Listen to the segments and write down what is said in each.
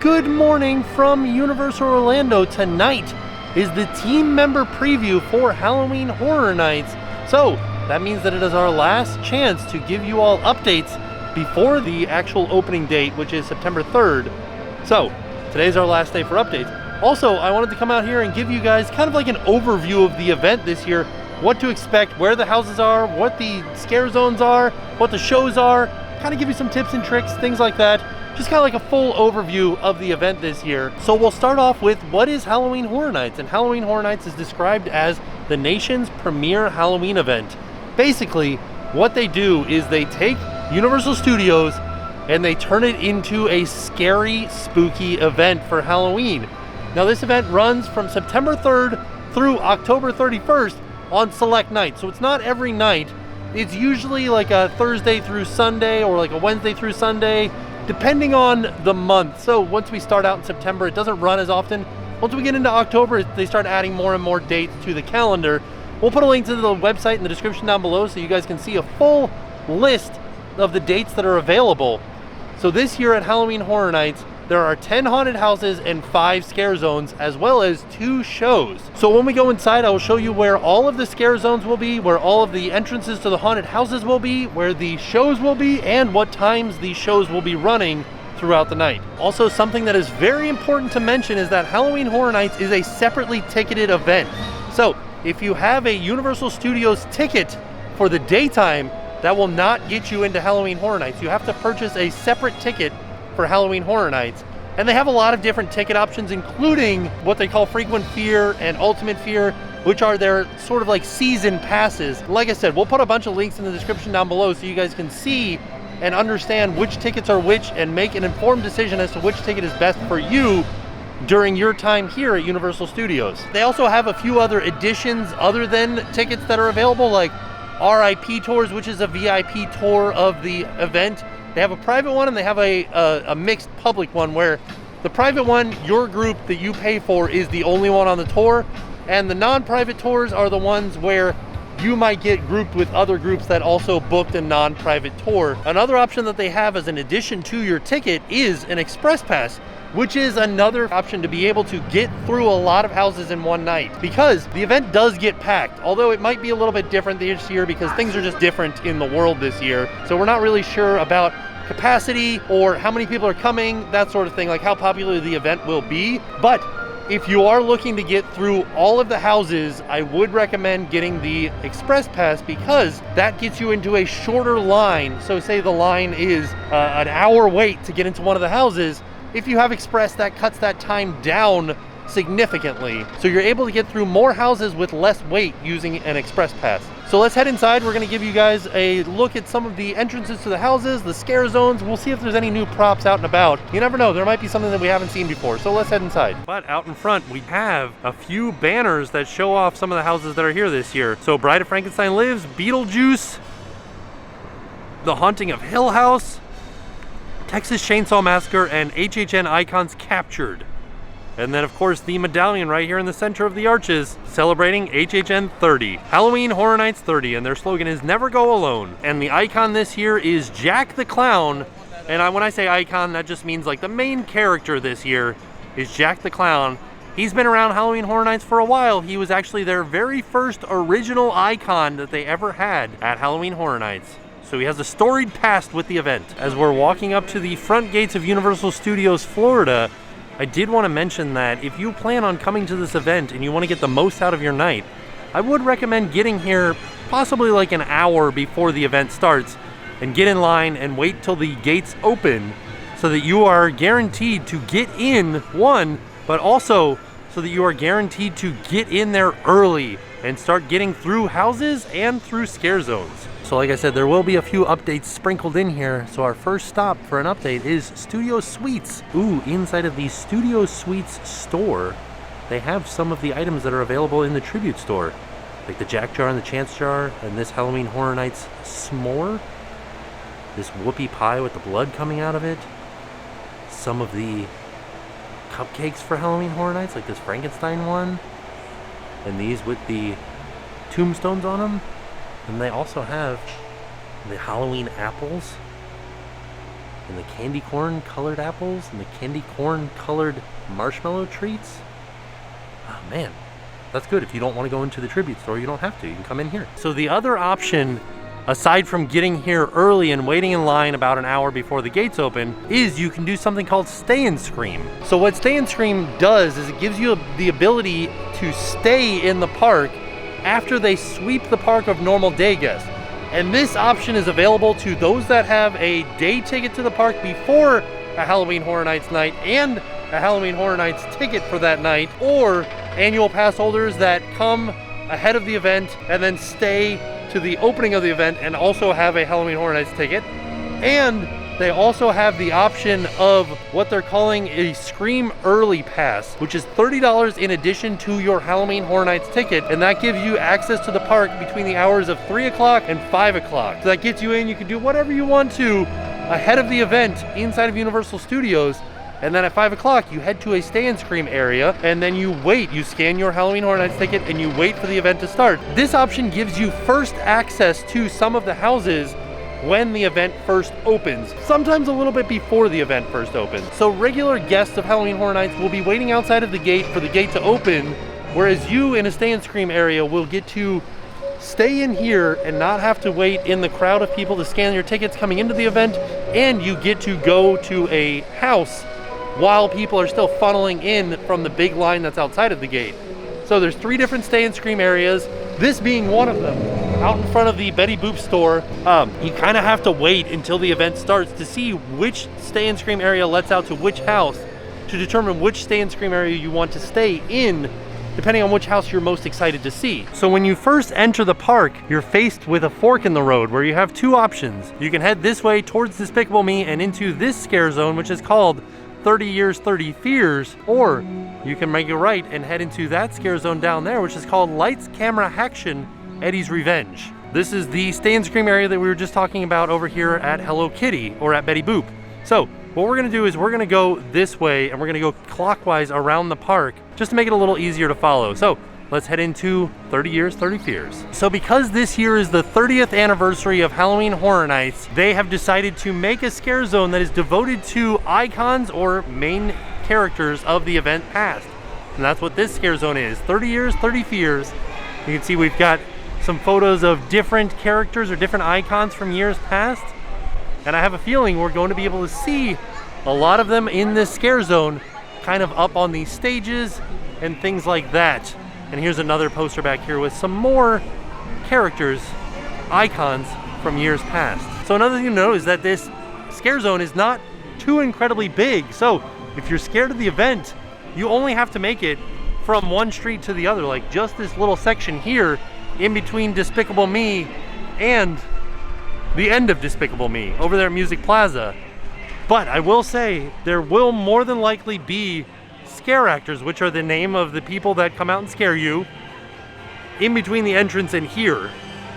Good morning from Universal Orlando. Tonight is the team member preview for Halloween Horror Nights. So that means that it is our last chance to give you all updates before the actual opening date, which is September 3rd. So today's our last day for updates. Also, I wanted to come out here and give you guys kind of like an overview of the event this year, what to expect, where the houses are, what the scare zones are, what the shows are, kind of give you some tips and tricks, things like that. Just kind of like a full overview of the event this year. So we'll start off with what is Halloween Horror Nights? And Halloween Horror Nights is described as the nation's premier Halloween event. Basically, what they do is they take Universal Studios and they turn it into a scary, spooky event for Halloween. Now this event runs from September 3rd through October 31st on select nights. So it's not every night. It's usually like a Thursday through Sunday or like a Wednesday through Sunday, depending on the month. So once we start out in September, it doesn't run as often. Once we get into October, they start adding more and more dates to the calendar. We'll put a link to the website in the description down below so you guys can see a full list of the dates that are available. So this year at Halloween Horror Nights, there are 10 haunted houses and 5 scare zones, as well as 2 shows. So when we go inside, I will show you where all of the scare zones will be, where all of the entrances to the haunted houses will be, where the shows will be, and what times these shows will be running throughout the night. Also, something that is very important to mention is that Halloween Horror Nights is a separately ticketed event. So if you have a Universal Studios ticket for the daytime, that will not get you into Halloween Horror Nights. You have to purchase a separate ticket for Halloween Horror Nights. And they have a lot of different ticket options, including what they call Frequent Fear and Ultimate Fear, which are their sort of like season passes. Like I said, we'll put a bunch of links in the description down below so you guys can see and understand which tickets are which and make an informed decision as to which ticket is best for you during your time here at Universal Studios. They also have a few other additions other than tickets that are available, like RIP tours, which is a VIP tour of the event. They have a private one and they have a mixed public one, where the private one, your group that you pay for, is the only one on the tour, and the non-private tours are the ones where you might get grouped with other groups that also booked a non-private tour. Another option that they have as an addition to your ticket is an express pass, which is another option to be able to get through a lot of houses in one night, because the event does get packed, although it might be a little bit different this year because things are just different in the world this year. So we're not really sure about capacity or how many people are coming, that sort of thing, like how popular the event will be. But if you are looking to get through all of the houses, I would recommend getting the express pass, because that gets you into a shorter line. So say the line is an hour wait to get into one of the houses. If you have express, that cuts that time down significantly. So you're able to get through more houses with less wait using an express pass. So let's head inside. We're gonna give you guys a look at some of the entrances to the houses, the scare zones. We'll see if there's any new props out and about. You never know, there might be something that we haven't seen before. So let's head inside. But out in front, we have a few banners that show off some of the houses that are here this year. So Bride of Frankenstein Lives, Beetlejuice, The Haunting of Hill House, Texas Chainsaw Massacre, and HHN Icons Captured. And then of course the medallion right here in the center of the arches, celebrating HHN 30. Halloween Horror Nights 30, and their slogan is never go alone. And the icon this year is Jack the Clown. And when I say icon, that just means like the main character this year is Jack the Clown. He's been around Halloween Horror Nights for a while. He was actually their very first original icon that they ever had at Halloween Horror Nights. So he has a storied past with the event. As we're walking up to the front gates of Universal Studios Florida, I did want to mention that if you plan on coming to this event and you want to get the most out of your night, I would recommend getting here possibly like an hour before the event starts and get in line and wait till the gates open so that you are guaranteed to get in, one, but also so that you are guaranteed to get in there early and start getting through houses and through scare zones. So like I said, there will be a few updates sprinkled in here. So our first stop for an update is Studio Suites. Ooh, inside of the Studio Suites store, they have some of the items that are available in the Tribute store, like the Jack Jar and the Chance Jar, and this Halloween Horror Nights s'more, this whoopie pie with the blood coming out of it, some of the cupcakes for Halloween Horror Nights, like this Frankenstein one, and these with the tombstones on them. And they also have the Halloween apples and the candy corn colored apples and the candy corn colored marshmallow treats. Oh man, that's good. If you don't want to go into the tribute store, you don't have to. You can come in here. So the other option, aside from getting here early and waiting in line about an hour before the gates open, is you can do something called Stay and Scream. So what Stay and Scream does is it gives you the ability to stay in the park after they sweep the park of normal day guests. And this option is available to those that have a day ticket to the park before a Halloween Horror Nights night and a Halloween Horror Nights ticket for that night, or annual pass holders that come ahead of the event and then stay to the opening of the event and also have a Halloween Horror Nights ticket. And they also have the option of what they're calling a Scream Early Pass, which is $30 in addition to your Halloween Horror Nights ticket, and that gives you access to the park between the hours of 3 o'clock and 5 o'clock. So that gets you in, you can do whatever you want to ahead of the event inside of Universal Studios, and then at 5 o'clock you head to a Stay and Scream area, and then you wait, you scan your Halloween Horror Nights ticket, and you wait for the event to start. This option gives you first access to some of the houses when the event first opens, sometimes a little bit before the event first opens. So regular guests of Halloween Horror Nights will be waiting outside of the gate for the gate to open, whereas you in a Stay and Scream area will get to stay in here and not have to wait in the crowd of people to scan your tickets coming into the event, and you get to go to a house while people are still funneling in from the big line that's outside of the gate. So there's 3 different Stay and Scream areas, this being one of them. Out in front of the Betty Boop store, you kind of have to wait until the event starts to see which Stay and Scream area lets out to which house to determine which Stay and Scream area you want to stay in, depending on which house you're most excited to see. So when you first enter the park, you're faced with a fork in the road where you have 2 options. You can head this way towards Despicable Me and into this scare zone, which is called 30 Years, 30 Fears, or you can make a right and head into that scare zone down there, which is called Lights, Camera, Action, Eddie's Revenge. This is the Stay and Scream area that we were just talking about over here at Hello Kitty, or at Betty Boop. So what we're gonna do is we're gonna go this way and we're gonna go clockwise around the park just to make it a little easier to follow. So let's head into 30 Years, 30 Fears. So because this year is the 30th anniversary of Halloween Horror Nights, they have decided to make a scare zone that is devoted to icons or main characters of the event past. And that's what this scare zone is, 30 Years, 30 Fears. You can see we've got some photos of different characters or different icons from years past. And I have a feeling we're going to be able to see a lot of them in this scare zone, kind of up on these stages and things like that. And here's another poster back here with some more characters, icons from years past. So another thing to know is that this scare zone is not too incredibly big. So if you're scared of the event, you only have to make it from one street to the other, like just this little section here in between Despicable Me and the end of Despicable Me over there at Music Plaza. But I will say there will more than likely be scare actors, which are the name of the people that come out and scare you, in between the entrance and here.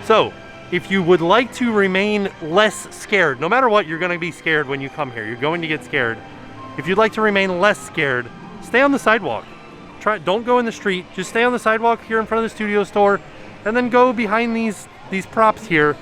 So if you would like to remain less scared, no matter what, you're going to be scared when you come here, you're going to get scared. If you'd like to remain less scared, stay on the sidewalk. Don't go in the street, just stay on the sidewalk here in front of the studio store, and then go behind these props here.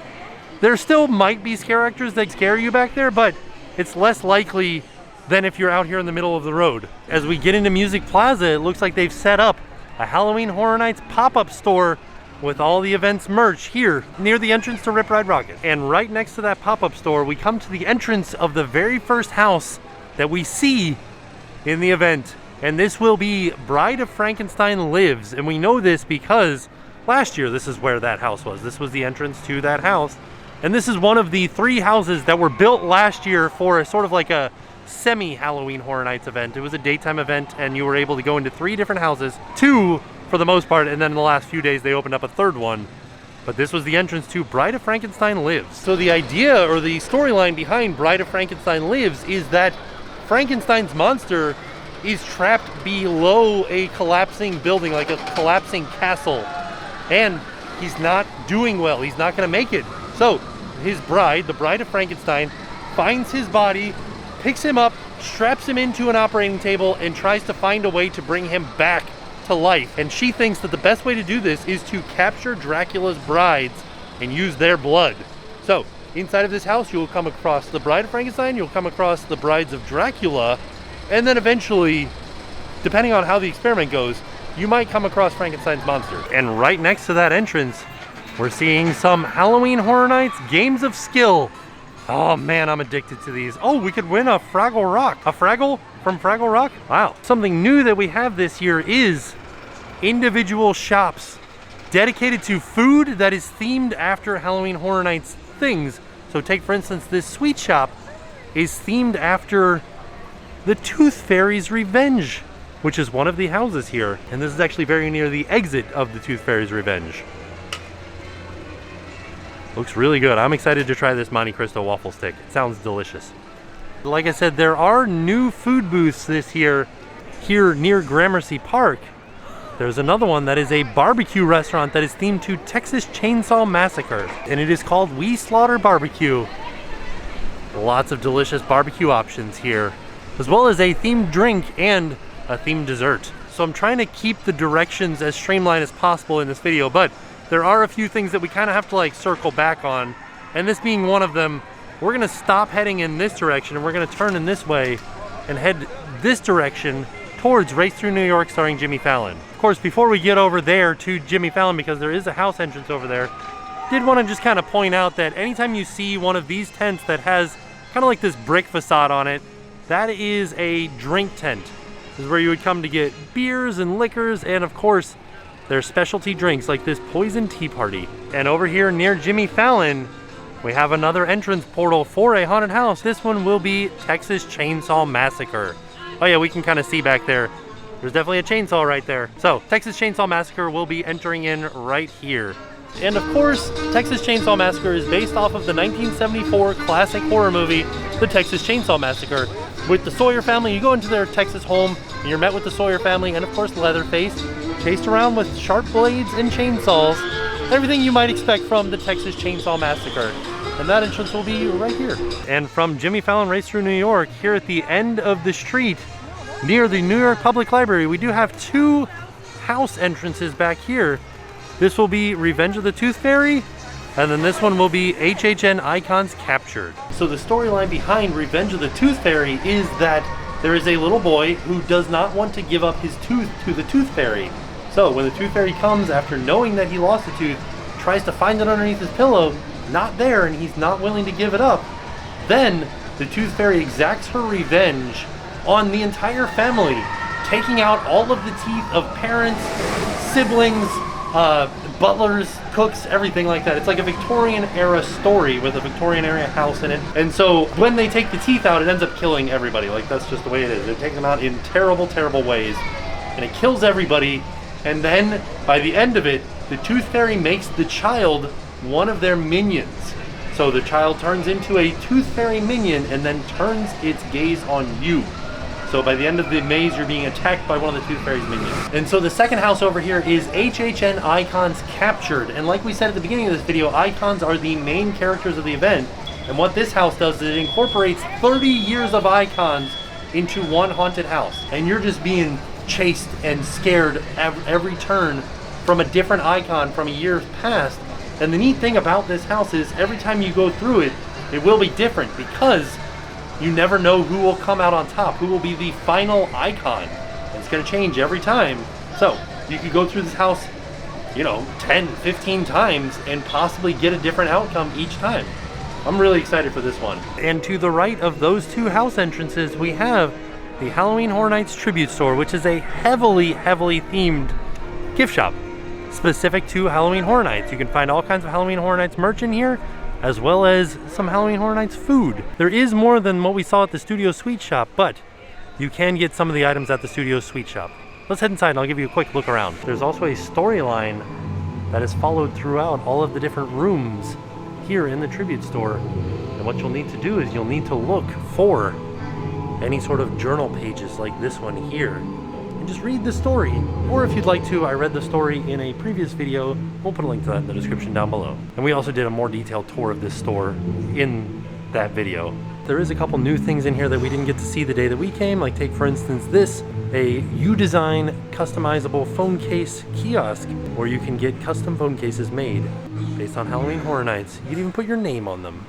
There still might be scare actors that scare you back there, but it's less likely than if you're out here in the middle of the road. As we get into Music Plaza, it looks like they've set up a Halloween Horror Nights pop-up store with all the event's merch here near the entrance to Rip Ride Rockit. And right next to that pop-up store, we come to the entrance of the very first house that we see in the event. And this will be Bride of Frankenstein Lives. And we know this because last year this is where that house was. This was the entrance to that house. And this is one of the 3 houses that were built last year for a sort of like a semi-Halloween Horror Nights event. It was a daytime event and you were able to go into 3 different houses, 2 for the most part, and then in the last few days they opened up a 3rd one. But this was the entrance to Bride of Frankenstein Lives. So the idea or the storyline behind Bride of Frankenstein Lives is that Frankenstein's monster is trapped below a collapsing building, like a collapsing castle, and he's not doing well. He's not going to make it. So his bride, the Bride of Frankenstein, finds his body, picks him up, straps him into an operating table, and tries to find a way to bring him back to life. And she thinks that the best way to do this is to capture Dracula's brides and use their blood. So Inside of this house, you'll come across the Bride of Frankenstein, you'll come across the Brides of Dracula, and then eventually, depending on how the experiment goes, you might come across Frankenstein's monster. And right next to that entrance, we're seeing some Halloween Horror Nights Games of Skill. Oh man, I'm addicted to these. Oh, we could win a Fraggle Rock. A Fraggle from Fraggle Rock? Wow. Something new that we have this year is individual shops dedicated to food that is themed after Halloween Horror Nights things. So take for instance, this sweet shop is themed after the Tooth Fairy's Revenge, which is one of the houses here. And this is actually very near the exit of the Tooth Fairy's Revenge. Looks really good. I'm excited to try this Monte Cristo waffle stick. It sounds delicious. Like I said, there are new food booths this year here near Gramercy Park. There's another one that is a barbecue restaurant that is themed to Texas Chainsaw Massacre, and it is called We Slaughter Barbecue. Lots of delicious barbecue options here, as well as a themed drink and a themed dessert. So I'm trying to keep the directions as streamlined as possible in this video, but there are a few things that we kind of have to like circle back on, and this being one of them. We're gonna stop heading in this direction and we're gonna turn in this way and head this direction towards Race Through New York starring Jimmy Fallon. Of course, before we get over there to Jimmy Fallon, because there is a house entrance over there, did want to just kind of point out that anytime you see one of these tents that has kind of like this brick facade on it, that is a drink tent. This is where you would come to get beers and liquors, and of course, there's specialty drinks like this Poison Tea Party. And over here near Jimmy Fallon, we have another entrance portal for a haunted house. This one will be Texas Chainsaw Massacre. Oh yeah, we can kind of see back there. There's definitely a chainsaw right there. So, Texas Chainsaw Massacre will be entering in right here. And of course, Texas Chainsaw Massacre is based off of the 1974 classic horror movie, The Texas Chainsaw Massacre. With the Sawyer family, you go into their Texas home, and you're met with the Sawyer family, and of course Leatherface, chased around with sharp blades and chainsaws. Everything you might expect from the Texas Chainsaw Massacre. And that entrance will be right here. And from Jimmy Fallon Race Through New York, here at the end of the street, near the New York Public Library, we do have two house entrances back here. This will be Revenge of the Tooth Fairy, and then this one will be HHN Icons Captured. So the storyline behind Revenge of the Tooth Fairy is that there is a little boy who does not want to give up his tooth to the Tooth Fairy. So when the Tooth Fairy comes after knowing that he lost a tooth, tries to find it underneath his pillow, not there, and he's not willing to give it up, then the Tooth Fairy exacts her revenge on the entire family, taking out all of the teeth of parents, siblings, butlers, cooks, everything like that. It's like a Victorian era story with a Victorian era house in it. And so when they take the teeth out, it ends up killing everybody. Like, that's just the way it is. They take them out in terrible, terrible ways, and it kills everybody. And then by the end of it, the Tooth Fairy makes the child one of their minions. So the child turns into a Tooth Fairy minion and then turns its gaze on you. So by the end of the maze, you're being attacked by one of the Tooth Fairy's minions. And so the second house over here is HHN Icons Captured. And like we said at the beginning of this video, icons are the main characters of the event. And what this house does is it incorporates 30 years of icons into one haunted house. And you're just being chased and scared every turn from a different icon from a year past. And the neat thing about this house is every time you go through it, it will be different because you never know who will come out on top, who will be the final icon. And it's going to change every time. So you could go through this house, 10, 15 times and possibly get a different outcome each time. I'm really excited for this one. And to the right of those two house entrances, we have the Halloween Horror Nights Tribute Store, which is a heavily, heavily themed gift shop specific to Halloween Horror Nights. You can find all kinds of Halloween Horror Nights merch in here, as well as some Halloween Horror Nights food. There is more than what we saw at the Studio Sweet Shop, but you can get some of the items at the Studio Sweet Shop. Let's head inside and I'll give you a quick look around. There's also a storyline that is followed throughout all of the different rooms here in the tribute store. And what you'll need to do is you'll need to look for any sort of journal pages like this one here. And just read the story. Or if you'd like to, I read the story in a previous video. We'll put a link to that in the description down below. And we also did a more detailed tour of this store in that video. There is a couple new things in here that we didn't get to see the day that we came. Like take for instance this, a U-Design customizable phone case kiosk where you can get custom phone cases made based on Halloween Horror Nights. You can even put your name on them.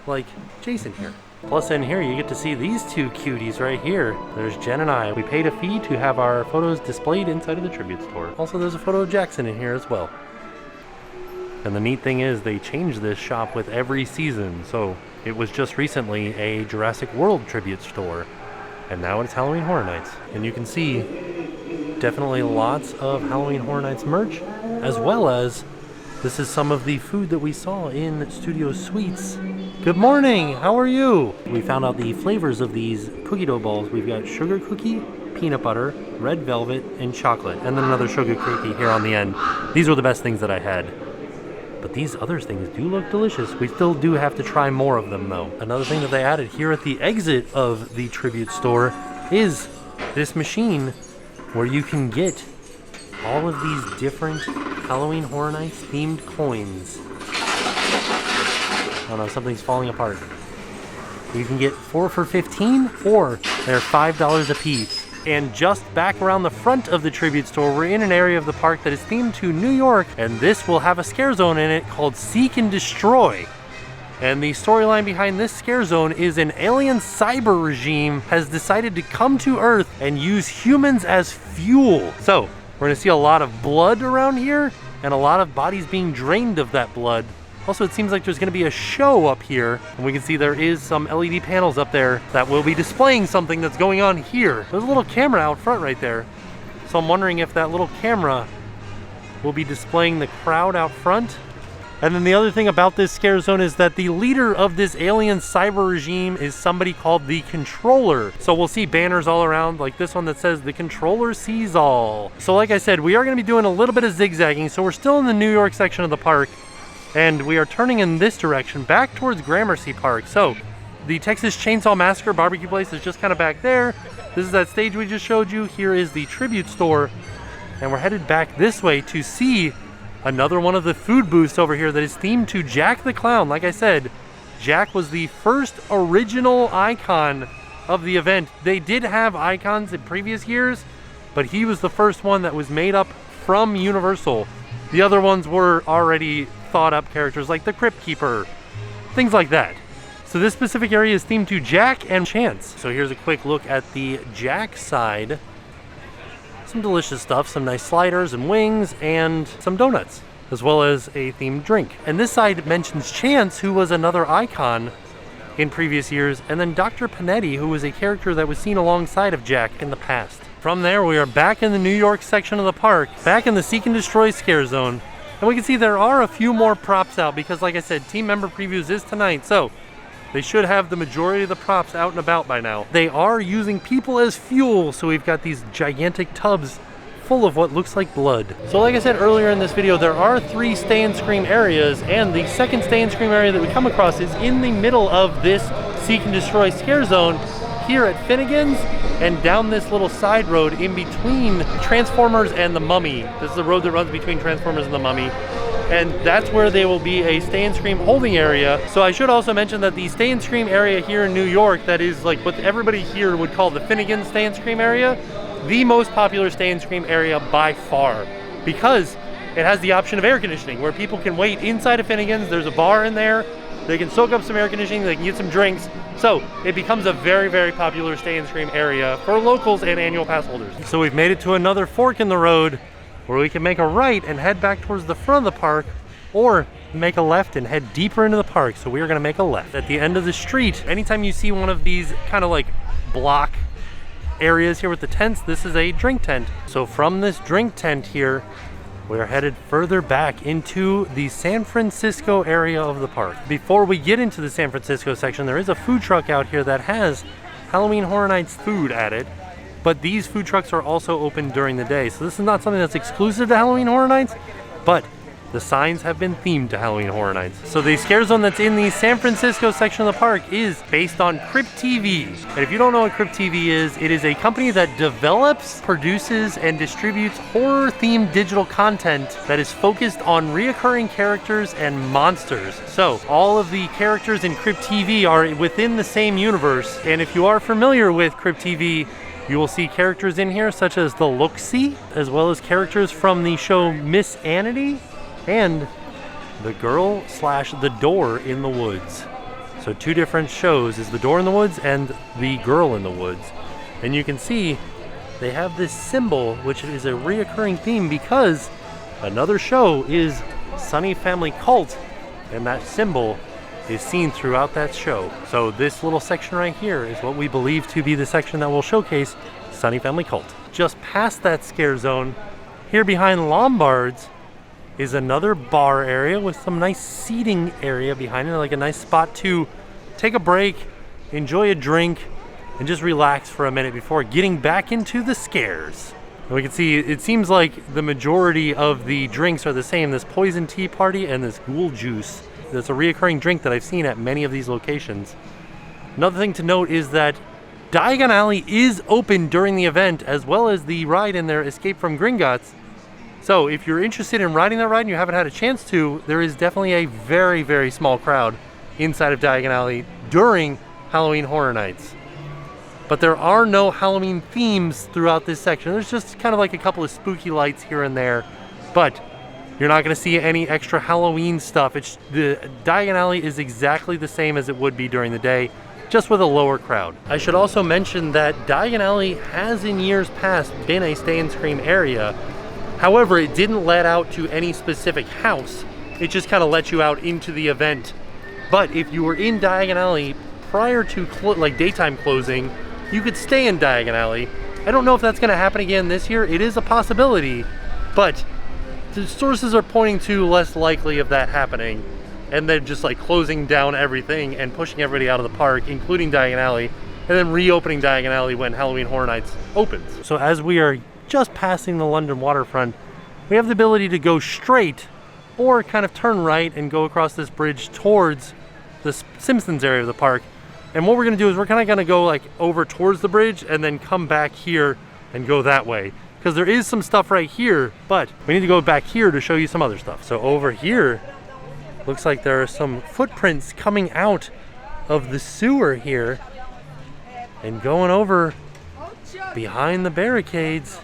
like Jason here. Plus in here you get to see these two cuties right here. There's Jen and I. We paid a fee to have our photos displayed inside of the tribute store. Also there's a photo of Jackson in here as well. And the neat thing is they change this shop with every season. So it was just recently a Jurassic World tribute store. And now it's Halloween Horror Nights. And you can see definitely lots of Halloween Horror Nights merch, as well as this is some of the food that we saw in Studio Sweets. Good morning, how are you? We found out the flavors of these cookie dough balls. We've got sugar cookie, peanut butter, red velvet, and chocolate, and then another sugar cookie here on the end. These were the best things that I had. But these other things do look delicious. We still do have to try more of them though. Another thing that they added here at the exit of the tribute store is this machine where you can get all of these different Halloween Horror Nights themed coins. Oh no, something's falling apart. You can get 4 for $15 or they're $5 a piece. And just back around the front of the tribute store, we're in an area of the park that is themed to New York, and this will have a scare zone in it called Seek and Destroy. And the storyline behind this scare zone is an alien cyber regime has decided to come to Earth and use humans as fuel. So we're gonna see a lot of blood around here and a lot of bodies being drained of that blood. Also, it seems like there's gonna be a show up here, and we can see there is some LED panels up there that will be displaying something that's going on here. There's a little camera out front right there. So I'm wondering if that little camera will be displaying the crowd out front. And then the other thing about this scare zone is that the leader of this alien cyber regime is somebody called the Controller. So we'll see banners all around, like this one that says the Controller sees all. So like I said, we are gonna be doing a little bit of zigzagging. So we're still in the New York section of the park, and we are turning in this direction back towards Gramercy Park. So the Texas Chainsaw Massacre barbecue place is just kind of back there. This is that stage we just showed you. Here is the tribute store, and we're headed back this way to see another one of the food booths over here that is themed to Jack the Clown. Like I said, Jack was the first original icon of the event. They did have icons in previous years, but he was the first one that was made up from Universal. The other ones were already thought up characters like the Crypt Keeper, things like that. So this specific area is themed to Jack and Chance. So here's a quick look at the Jack side. Some delicious stuff, some nice sliders and wings and some donuts, as well as a themed drink. And this side mentions Chance, who was another icon in previous years, and then Dr. Panetti, who was a character that was seen alongside of Jack in the past. From there, we are back in the New York section of the park, back in the Seek and Destroy scare zone. And we can see there are a few more props out because, like I said, team member previews is tonight, so they should have the majority of the props out and about by now. They are using people as fuel, so we've got these gigantic tubs full of what looks like blood. So like I said earlier in this video, there are 3 Stay and Scream areas, and the second Stay and Scream area that we come across is in the middle of this Seek and Destroy scare zone here at Finnegan's, and down this little side road in between Transformers and the Mummy. This is the road that runs between Transformers and the Mummy. And that's where there will be a Stay and Scream holding area. So I should also mention that the Stay and Scream area here in New York, that is like what everybody here would call the Finnegan Stay and Scream area, the most popular Stay and Scream area by far, because it has the option of air conditioning where people can wait inside of Finnegan's. There's a bar in there. They can soak up some air conditioning, they can get some drinks. So it becomes a very, very popular Stay and Scream area for locals and annual pass holders. So we've made it to another fork in the road where we can make a right and head back towards the front of the park, or make a left and head deeper into the park. So we are gonna make a left. At the end of the street, anytime you see one of these kind of like block areas here with the tents, this is a drink tent. So from this drink tent here, we are headed further back into the San Francisco area of the park. Before we get into the San Francisco section, there is a food truck out here that has Halloween Horror Nights food at it, but these food trucks are also open during the day. So this is not something that's exclusive to Halloween Horror Nights, but the signs have been themed to Halloween Horror Nights. So the scare zone that's in the San Francisco section of the park is based on Crypt TV. And if you don't know what Crypt TV is, it is a company that develops, produces, and distributes horror-themed digital content that is focused on reoccurring characters and monsters. So all of the characters in Crypt TV are within the same universe. And if you are familiar with Crypt TV, you will see characters in here such as the Look-See, as well as characters from the show Miss Anity, and the girl / the door in the woods. So two different shows is the Door in the Woods and the Girl in the Woods. And you can see they have this symbol, which is a reoccurring theme because another show is Sunny Family Cult, and that symbol is seen throughout that show. So this little section right here is what we believe to be the section that will showcase Sunny Family Cult. Just past that scare zone, here behind Lombard's, is another bar area with some nice seating area behind it, like a nice spot to take a break, enjoy a drink, and just relax for a minute before getting back into the scares. And we can see it seems like the majority of the drinks are the same. This poison tea party and this ghoul juice. That's a reoccurring drink that I've seen at many of these locations. Another thing to note is that Diagon Alley is open during the event, as well as the ride in there, Escape from Gringotts. So if you're interested in riding that ride and you haven't had a chance to, there is definitely a very, very small crowd inside of Diagon Alley during Halloween Horror Nights. But there are no Halloween themes throughout this section. There's just kind of like a couple of spooky lights here and there, but you're not going to see any extra Halloween stuff. The Diagon Alley is exactly the same as it would be during the day, just with a lower crowd. I should also mention that Diagon Alley has in years past been a Stay and Scream area. However, it didn't let out to any specific house. It just kind of let you out into the event. But if you were in Diagon Alley prior to like daytime closing, you could stay in Diagon Alley. I don't know if that's going to happen again this year. It is a possibility, but the sources are pointing to less likely of that happening, and then just like closing down everything and pushing everybody out of the park, including Diagon Alley, and then reopening Diagon Alley when Halloween Horror Nights opens. So as we are just passing the London waterfront, we have the ability to go straight or kind of turn right and go across this bridge towards the Simpsons area of the park. And what we're going to do is we're kind of going to go like over towards the bridge and then come back here and go that way, because there is some stuff right here, but we need to go back here to show you some other stuff. So over here looks like there are some footprints coming out of the sewer here and going over behind the barricades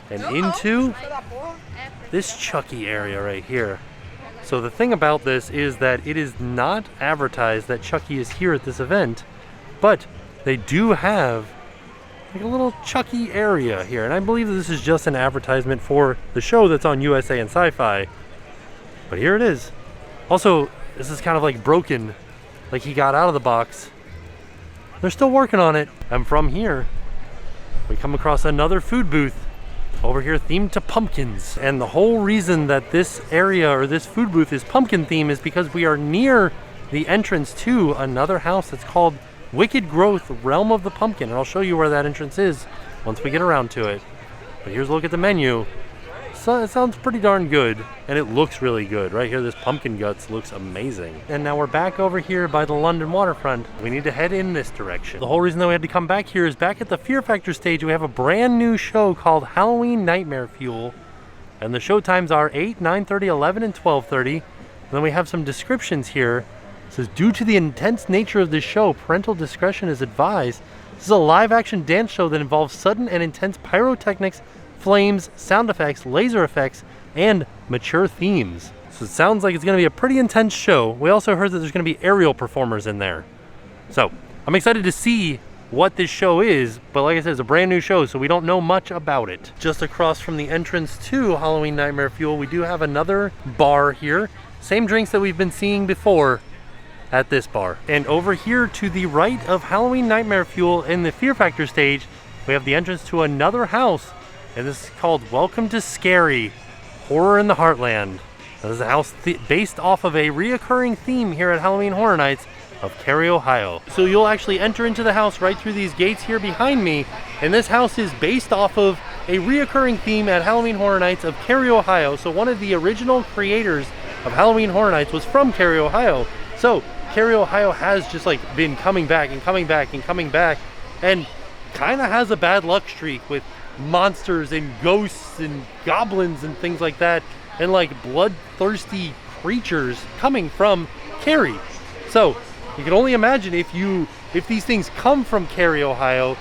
and into this Chucky area right here. So the thing about this is that it is not advertised that Chucky is here at this event, but they do have like a little Chucky area here. And I believe that this is just an advertisement for the show that's on USA and Sci-Fi. But here it is. Also, this is kind of like broken, like he got out of the box. They're still working on it. And from here, we come across another food booth over here themed to pumpkins. And the whole reason that this area or this food booth is pumpkin theme is because we are near the entrance to another house that's called Wicked Growth Realm of the Pumpkin. And I'll show you where that entrance is once we get around to it. But here's a look at the menu. So it sounds pretty darn good, and it looks really good. Right here, this pumpkin guts looks amazing. And now we're back over here by the London waterfront. We need to head in this direction. The whole reason that we had to come back here is back at the Fear Factor stage, we have a brand new show called Halloween Nightmare Fuel. And the show times are 8, 9:30, 11, and 12:30. And then we have some descriptions here. It says, due to the intense nature of this show, parental discretion is advised. This is a live-action dance show that involves sudden and intense pyrotechnics, flames, sound effects, laser effects, and mature themes. So it sounds like it's going to be a pretty intense show. We also heard that there's going to be aerial performers in there. So I'm excited to see what this show is, but like I said, it's a brand new show, so we don't know much about it. Just across from the entrance to Halloween Nightmare Fuel, we do have another bar here. Same drinks that we've been seeing before at this bar. And over here to the right of Halloween Nightmare Fuel in the Fear Factor stage, we have the entrance to another house. And this is called Welcome to Scary, Horror in the Heartland. This is a house based off of a reoccurring theme here at Halloween Horror Nights of Cary, Ohio. So you'll actually enter into the house right through these gates here behind me. And this house is based off of a reoccurring theme at Halloween Horror Nights of Cary, Ohio. So one of the original creators of Halloween Horror Nights was from Cary, Ohio. So Cary, Ohio has just like been coming back and coming back and coming back, and kind of has a bad luck streak with monsters and ghosts and goblins and things like that, and like bloodthirsty creatures coming from Cary. So you can only imagine if these things come from Cary, Ohio,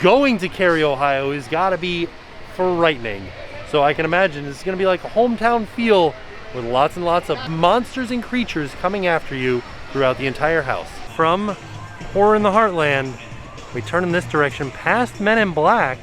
going to Cary, Ohio is gotta be frightening. So I can imagine it's gonna be like a hometown feel with lots and lots of monsters and creatures coming after you throughout the entire house. From Horror in the Heartland, we turn in this direction past Men in Black,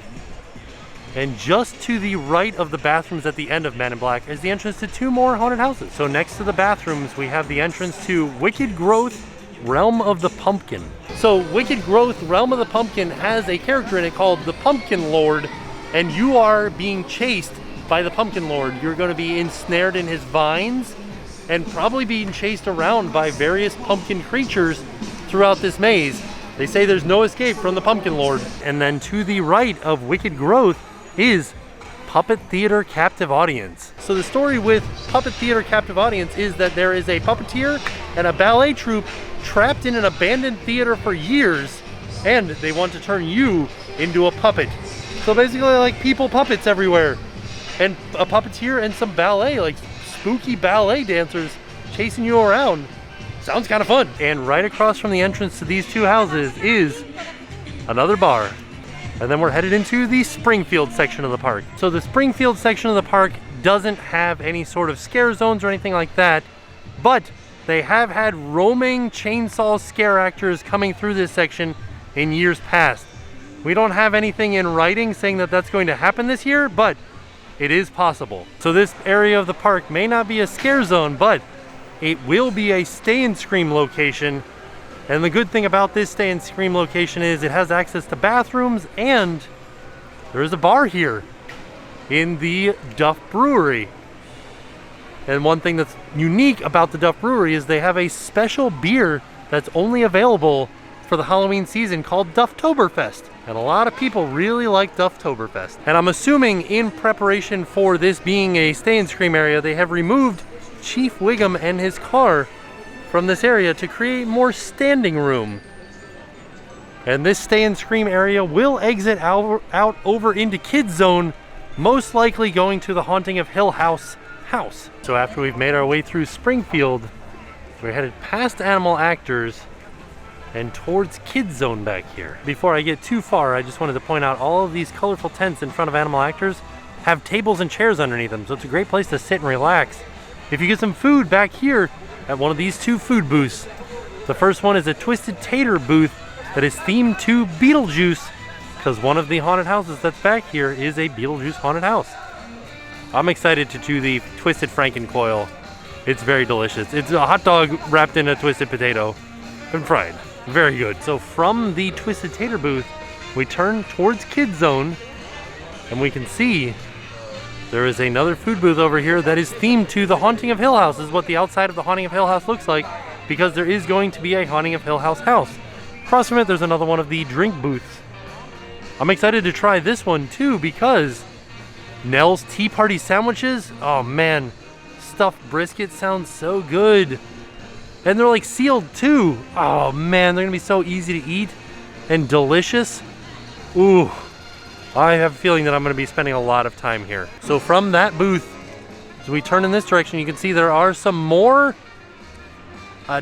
and just to the right of the bathrooms at the end of Men in Black is the entrance to 2 more haunted houses. So next to the bathrooms, we have the entrance to Wicked Growth, Realm of the Pumpkin. So Wicked Growth, Realm of the Pumpkin has a character in it called the Pumpkin Lord, and you are being chased by the Pumpkin Lord. You're going to be ensnared in his vines and probably being chased around by various pumpkin creatures throughout this maze. They say there's no escape from the Pumpkin Lord. And then to the right of Wicked Growth is Puppet Theater Captive Audience. So the story with Puppet Theater Captive Audience is that there is a puppeteer and a ballet troupe trapped in an abandoned theater for years, and they want to turn you into a puppet. So basically like people puppets everywhere, and a puppeteer and some ballet, like spooky ballet dancers chasing you around. Sounds kind of fun. And right across from the entrance to these 2 houses is another bar. And then we're headed into the Springfield section of the park. So the Springfield section of the park doesn't have any sort of scare zones or anything like that, but they have had roaming chainsaw scare actors coming through this section in years past. We don't have anything in writing saying that that's going to happen this year, but it is possible. So this area of the park may not be a scare zone, but it will be a stay and scream location. And the good thing about this stay and scream location is it has access to bathrooms, and there is a bar here in the Duff Brewery. And one thing that's unique about the Duff Brewery is they have a special beer that's only available for the Halloween season called Dufftoberfest. And a lot of people really like Dufftoberfest. And I'm assuming in preparation for this being a stay and scream area, they have removed Chief Wiggum and his car from this area to create more standing room. And this stay and scream area will exit out over into Kids Zone, most likely going to the Haunting of Hill House. So after we've made our way through Springfield, we're headed past Animal Actors and towards Kids Zone back here. Before I get too far, I just wanted to point out all of these colorful tents in front of Animal Actors have tables and chairs underneath them, so it's a great place to sit and relax. If you get some food back here at one of these 2 food booths, the first one is a Twisted Tater booth that is themed to Beetlejuice, because one of the haunted houses that's back here is a Beetlejuice haunted house. I'm excited to do the Twisted Frankencoil. It's very delicious. It's a hot dog wrapped in a twisted potato and fried. Very good. So from the Twisted Tater booth, we turn towards Kids Zone, and we can see there is another food booth over here that is themed to the Haunting of Hill House. This is what the outside of the Haunting of Hill House looks like, because there is going to be a Haunting of Hill House house. Across from it, there's another one of the drink booths. I'm excited to try this one too, because Nell's Tea Party sandwiches, oh man, stuffed brisket sounds so good. And they're like sealed too. Oh man, they're gonna be so easy to eat and delicious. Ooh, I have a feeling that I'm gonna be spending a lot of time here. So from that booth, as we turn in this direction, you can see there are some more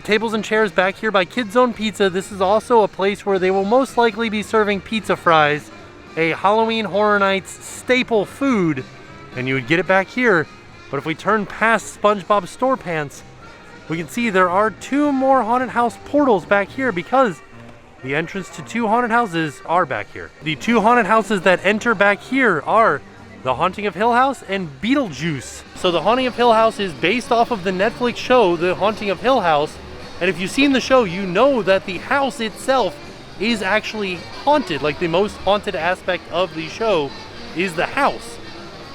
tables and chairs back here by Kids Zone Pizza. This is also a place where they will most likely be serving pizza fries, a Halloween Horror Nights staple food, and you would get it back here. But if we turn past SpongeBob StorePants, we can see there are 2 more haunted house portals back here, because the entrance to 2 haunted houses are back here. The 2 haunted houses that enter back here are the Haunting of Hill House and Beetlejuice. So the Haunting of Hill House is based off of the Netflix show, The Haunting of Hill House. And if you've seen the show, you know that the house itself is actually haunted. Like, the most haunted aspect of the show is the house.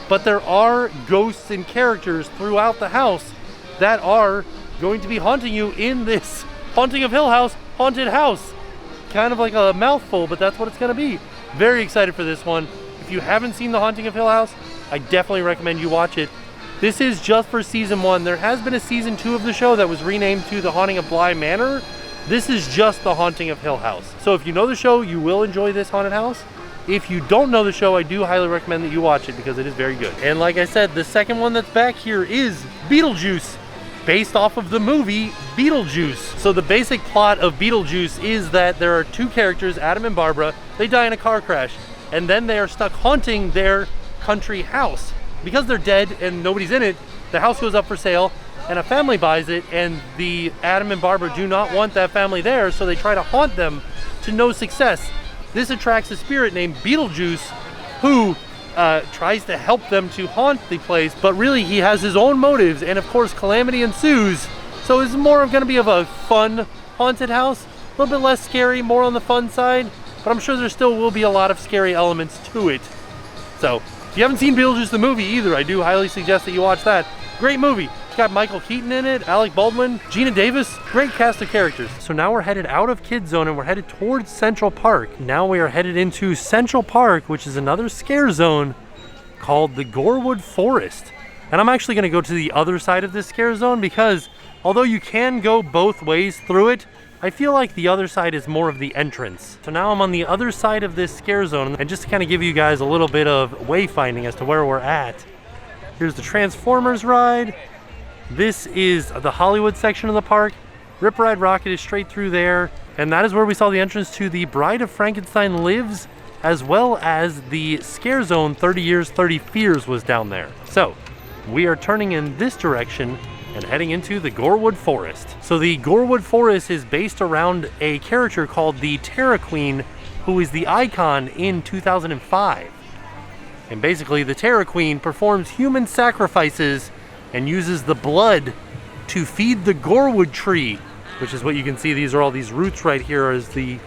But there are ghosts and characters throughout the house that are going to be haunting you in this Haunting of Hill House haunted house. Kind of like a mouthful, but that's what it's going to be. Very excited for this one. If you haven't seen The Haunting of Hill House, I definitely recommend you watch it. This is just for season 1. There has been a season 2 of the show that was renamed to The Haunting of Bly Manor. This is just The Haunting of Hill House. So if you know the show, you will enjoy this haunted house. If you don't know the show, I do highly recommend that you watch it, because it is very good. And like I said, the second one that's back here is Beetlejuice, based off of the movie Beetlejuice. So the basic plot of Beetlejuice is that there are 2 characters, Adam and Barbara. They die in a car crash, and then they are stuck haunting their country house. Because they're dead and nobody's in it, the house goes up for sale, and a family buys it, and the Adam and Barbara do not want that family there, so they try to haunt them to no success. This attracts a spirit named Beetlejuice, who tries to help them to haunt the place, but really he has his own motives, and of course calamity ensues. So it's more going to be of a fun haunted house, a little bit less scary, more on the fun side, but I'm sure there still will be a lot of scary elements to it. So if you haven't seen Beetlejuice the movie either, I do highly suggest that you watch that. Great movie. It's got Michael Keaton in it, Alec Baldwin, Gina Davis, great cast of characters. So now we're headed out of Kid Zone and we're headed towards Central Park. Now we are headed into Central Park, which is another scare zone called the Gorewood Forest. And I'm actually going to go to the other side of this scare zone because although you can go both ways through it, I feel like the other side is more of the entrance. So now I'm on the other side of this scare zone, and just to kind of give you guys a little bit of wayfinding as to where we're at. Here's the Transformers ride. This is the Hollywood section of the park. Rip Ride Rocket is straight through there, and that is where we saw the entrance to the Bride of Frankenstein Lives, as well as the scare zone 30 Years, 30 Fears was down there. So we are turning in this direction and heading into the Gorewood Forest. So the Gorewood Forest is based around a character called the Terror Queen, who is the icon in 2005. And basically the Terror Queen performs human sacrifices and uses the blood to feed the Gorewood tree, which is what you can see. These are all these roots right here, is the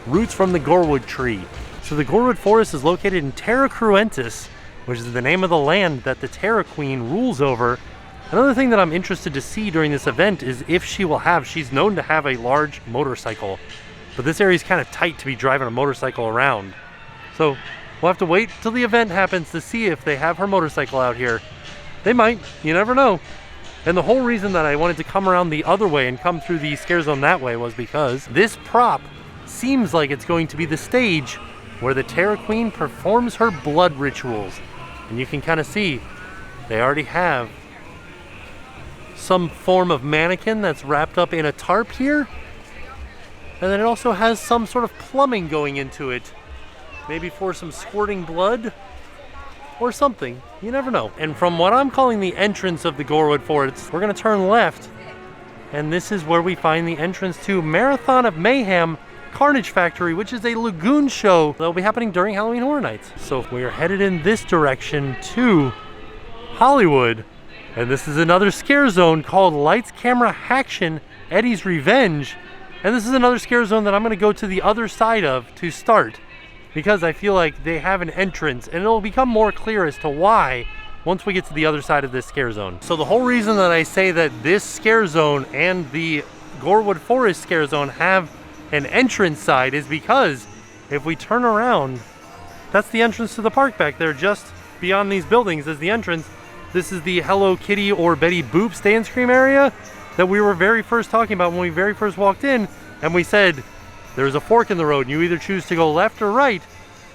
roots from the Gorewood tree. So the Gorewood Forest is located in Terra Cruentis, which is the name of the land that the Terror Queen rules over. Another thing that I'm interested to see during this event is if she will have, she's known to have a large motorcycle, but this area is kind of tight to be driving a motorcycle around. So we'll have to wait till the event happens to see if they have her motorcycle out here. They might, you never know. And the whole reason that I wanted to come around the other way and come through the scare zone that way was because this prop seems like it's going to be the stage where the Terror Queen performs her blood rituals. And you can kind of see they already have some form of mannequin that's wrapped up in a tarp here, and then it also has some sort of plumbing going into it, maybe for some squirting blood or something, you never know. And from what I'm calling the entrance of the Gorewood Forest, we're going to turn left, and this is where we find the entrance to Marathon of Mayhem Carnage Factory, which is a lagoon show that will be happening during Halloween Horror Nights. So we are headed in this direction to Hollywood. And this is another scare zone called Lights, Camera, Haction, Eddie's Revenge. And this is another scare zone that I'm going to go to the other side of to start, because I feel like they have an entrance, and it'll become more clear as to why once we get to the other side of this scare zone. So the whole reason that I say that this scare zone and the Gorewood Forest scare zone have an entrance side is because if we turn around, that's the entrance to the park back there. Just beyond these buildings is the entrance. This is the Hello Kitty or Betty Boop Stay and Scream area that we were very first talking about when we very first walked in, and we said there's a fork in the road and you either choose to go left or right.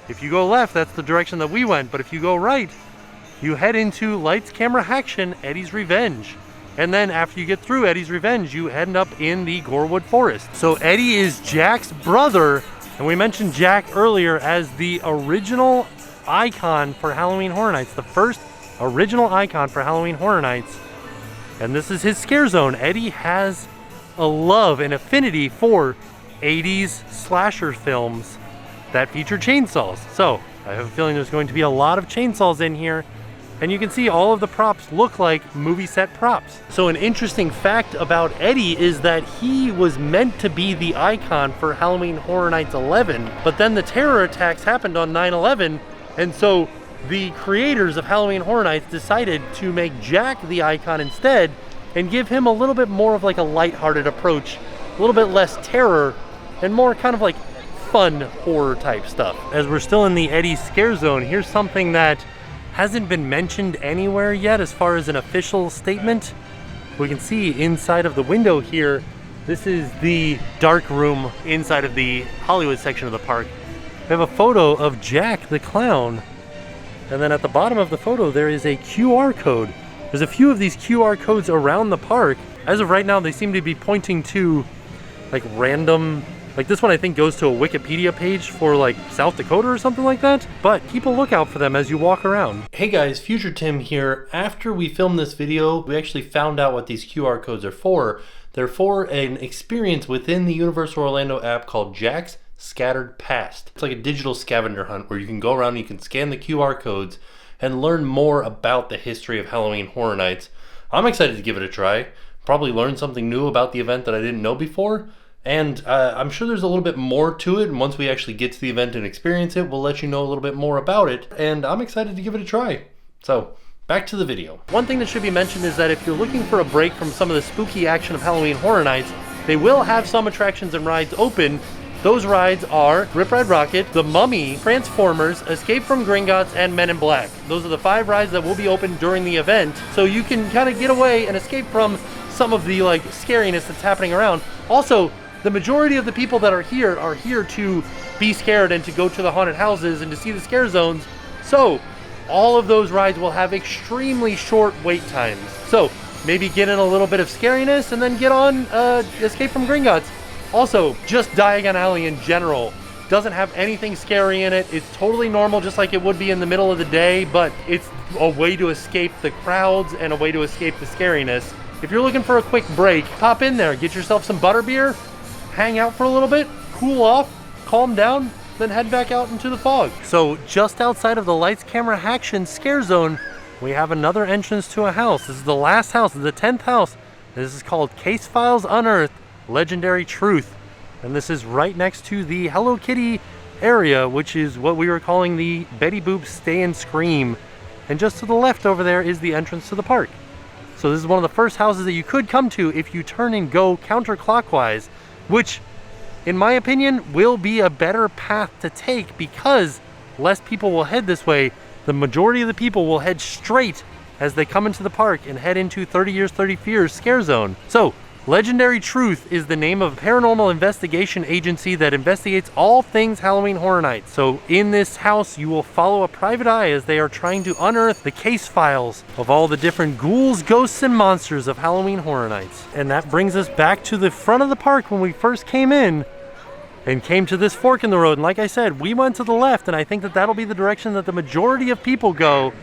If you go left, that's the direction that we went, but if you go right, you head into Lights, Camera, Haction, Eddie's Revenge. And then after you get through Eddie's Revenge, you end up in the Gorewood Forest. So Eddie is Jack's brother, and we mentioned Jack earlier as the original icon for Halloween Horror Nights, the first original icon for Halloween Horror Nights. And this is his scare zone. Eddie has a love and affinity for 80s slasher films that feature chainsaws. So I have a feeling there's going to be a lot of chainsaws in here, and you can see all of the props look like movie set props. So an interesting fact about Eddie is that he was meant to be the icon for Halloween Horror Nights 11, but then the terror attacks happened on 9/11, and so the creators of Halloween Horror Nights decided to make Jack the icon instead and give him a little bit more of like a lighthearted approach, a little bit less terror and more kind of like fun horror type stuff. As we're still in the Eddie scare zone, here's something that hasn't been mentioned anywhere yet as far as an official statement. We can see inside of the window here, this is the dark room inside of the Hollywood section of the park. We have a photo of Jack the Clown. And then at the bottom of the photo, there is a QR code. There's a few of these QR codes around the park. As of right now, they seem to be pointing to like random Like this one I think goes to a Wikipedia page for like South Dakota or something like that, but keep a lookout for them as you walk around. Hey guys, Future Tim here. After we filmed this video, we actually found out what these QR codes are for. They're for an experience within the Universal Orlando app called Jack's Scattered Past. It's like a digital scavenger hunt where you can go around and you can scan the QR codes and learn more about the history of Halloween Horror Nights. I'm excited to give it a try. Probably learn something new about the event that I didn't know before. And I'm sure there's a little bit more to it. And once we actually get to the event and experience it, we'll let you know a little bit more about it. And I'm excited to give it a try. So, back to the video. One thing that should be mentioned is that if you're looking for a break from some of the spooky action of Halloween Horror Nights, they will have some attractions and rides open. Those rides are Rip Ride Rockit, The Mummy, Transformers, Escape from Gringotts, and Men in Black. Those are the 5 rides that will be open during the event, so you can kind of get away and escape from some of the like scariness that's happening around. Also, the majority of the people that are here to be scared and to go to the haunted houses and to see the scare zones. So all of those rides will have extremely short wait times. So maybe get in a little bit of scariness and then get on Escape from Gringotts. Also, just Diagon Alley in general doesn't have anything scary in it. It's totally normal, just like it would be in the middle of the day, but it's a way to escape the crowds and a way to escape the scariness. If you're looking for a quick break, pop in there, get yourself some butterbeer, hang out for a little bit, cool off, calm down, then head back out into the fog. So just outside of the Lights Camera Action scare zone, we have another entrance to a house. This is the last house, this is the 10th house. This is called Case Files Unearthed, Legendary Truth. And this is right next to the Hello Kitty area, which is what we were calling the Betty Boop Stay and Scream. And just to the left over there is the entrance to the park. So this is one of the first houses that you could come to if you turn and go counterclockwise, which in my opinion will be a better path to take because less people will head this way. The majority of the people will head straight as they come into the park and head into 30 Years, 30 Fears scare zone. So Legendary Truth is the name of a paranormal investigation agency that investigates all things Halloween Horror Nights. So in this house, you will follow a private eye as they are trying to unearth the case files of all the different ghouls, ghosts, and monsters of Halloween Horror Nights. And that brings us back to the front of the park when we first came in and came to this fork in the road. And like I said, we went to the left, and I think that that'll be the direction that the majority of people go.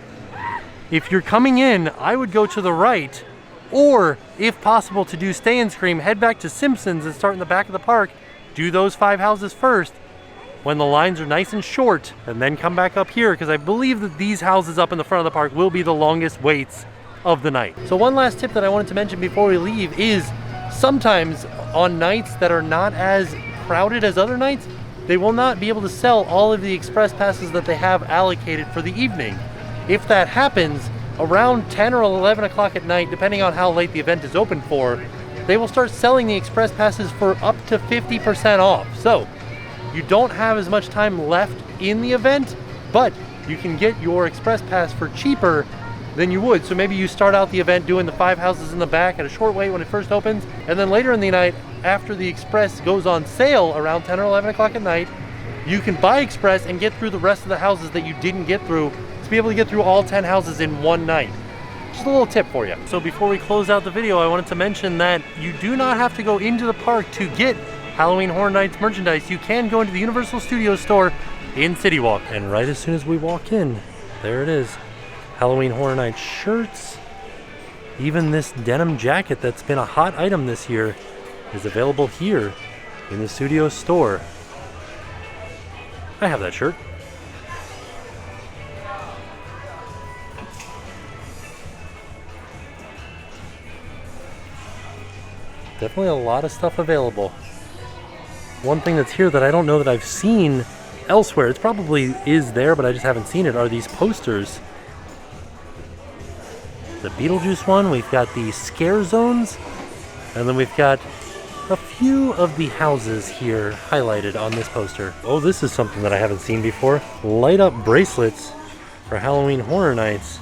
If you're coming in, I would go to the right, or if possible to do Stay and Scream, head back to Simpsons and start in the back of the park, do those 5 houses first when the lines are nice and short, and then come back up here, because I believe that these houses up in the front of the park will be the longest waits of the night. So one last tip that I wanted to mention before we leave is sometimes on nights that are not as crowded as other nights, they will not be able to sell all of the express passes that they have allocated for the evening. If that happens, around 10 or 11 o'clock at night, depending on how late the event is open for, they will start selling the express passes for up to 50% off. So you don't have as much time left in the event, but you can get your express pass for cheaper than you would. So maybe you start out the event doing the 5 houses in the back at a short wait when it first opens, and then later in the night, after the express goes on sale around 10 or 11 o'clock at night, you can buy express and get through the rest of the houses that you didn't get through, to be able to get through all 10 houses in one night. Just a little tip for you. So before we close out the video, I wanted to mention that you do not have to go into the park to get Halloween Horror Nights merchandise. You can go into the Universal Studios store in City Walk. And right as soon as we walk in, there it is. Halloween Horror Nights shirts. Even this denim jacket that's been a hot item this year is available here in the studio store. I have that shirt. Definitely a lot of stuff available. One thing that's here that I don't know that I've seen elsewhere, it probably is there, but I just haven't seen it, are these posters. The Beetlejuice one, we've got the scare zones, and then we've got a few of the houses here highlighted on this poster. Oh, this is something that I haven't seen before. Light up bracelets for Halloween Horror Nights.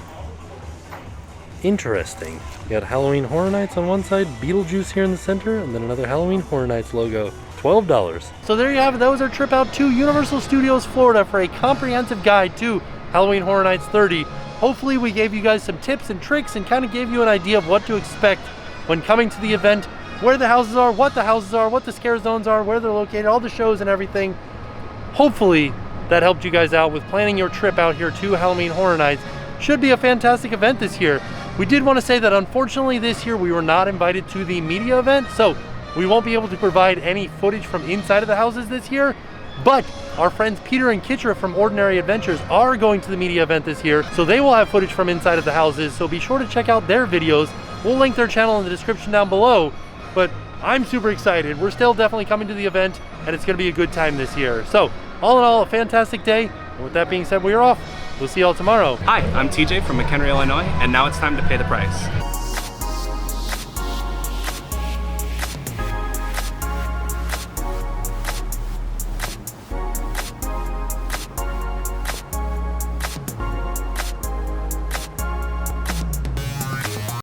Interesting. You got Halloween Horror Nights on one side, Beetlejuice here in the center, and then another Halloween Horror Nights logo. $12. So there you have it. That was our trip out to Universal Studios Florida for a comprehensive guide to Halloween Horror Nights 30. Hopefully we gave you guys some tips and tricks and kind of gave you an idea of what to expect when coming to the event where the houses are, what the scare zones are, where they're located, all the shows and everything. Hopefully that helped you guys out with planning your trip out here to Halloween Horror Nights. Should be a fantastic event this year. We did want to say that unfortunately this year we were not invited to the media event, so we won't be able to provide any footage from inside of the houses this year, but our friends Peter and Kitra from Ordinary Adventures are going to the media event this year, so they will have footage from inside of the houses, so be sure to check out their videos. We'll link their channel in the description down below, but I'm super excited. We're still definitely coming to the event, and it's going to be a good time this year. So, all in all, a fantastic day. And with that being said, we are off. We'll see y'all tomorrow. Hi, I'm TJ from McHenry, Illinois, and now it's time to pay the price.